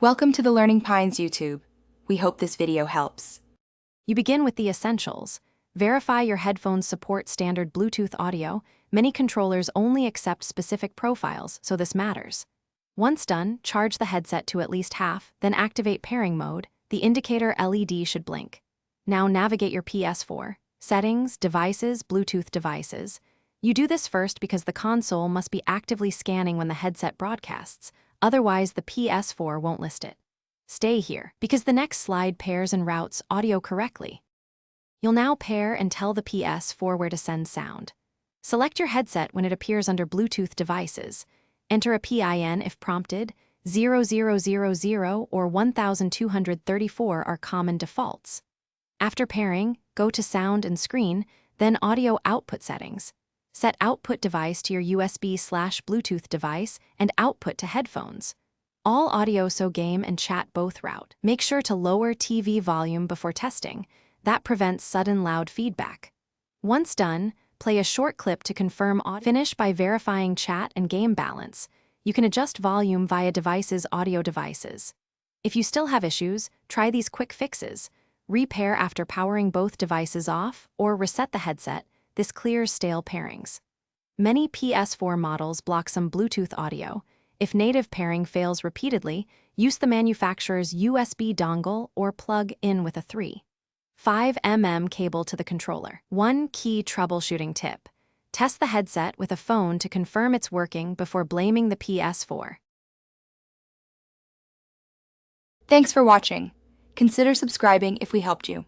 Welcome to the Learning Pines YouTube. We hope this video helps. You begin with the essentials. Verify your headphones support standard Bluetooth audio. Many controllers only accept specific profiles, so this matters. Once done, charge the headset to at least half, then activate pairing mode. The indicator LED should blink. Now navigate your Ps4. Settings, Devices, Bluetooth devices. You do this first because the console must be actively scanning when the headset broadcasts, otherwise the Ps4 won't list it. Stay here, because the next slide pairs and routes audio correctly. You'll now pair and tell the Ps4 where to send sound. Select your headset when it appears under Bluetooth devices. Enter a PIN if prompted. 0000 or 1234 are common defaults. After pairing, go to Sound and Screen, then Audio Output Settings. Set output device to your USB/Bluetooth device and output to headphones. All audio so game and chat both route. Make sure to lower TV volume before testing. That prevents sudden loud feedback. Once done, play a short clip to confirm audio. Finish by verifying chat and game balance. You can adjust volume via devices' audio devices. If you still have issues, try these quick fixes. Repair after powering both devices off or reset the headset. This clears stale pairings. Many Ps4 models block some Bluetooth audio. If native pairing fails repeatedly, use the manufacturer's USB dongle or plug in with a 3.5 cable to the controller. One key troubleshooting tip. Test the headset with a phone to confirm it's working before blaming the Ps4. Thanks for watching. Consider subscribing if we helped you.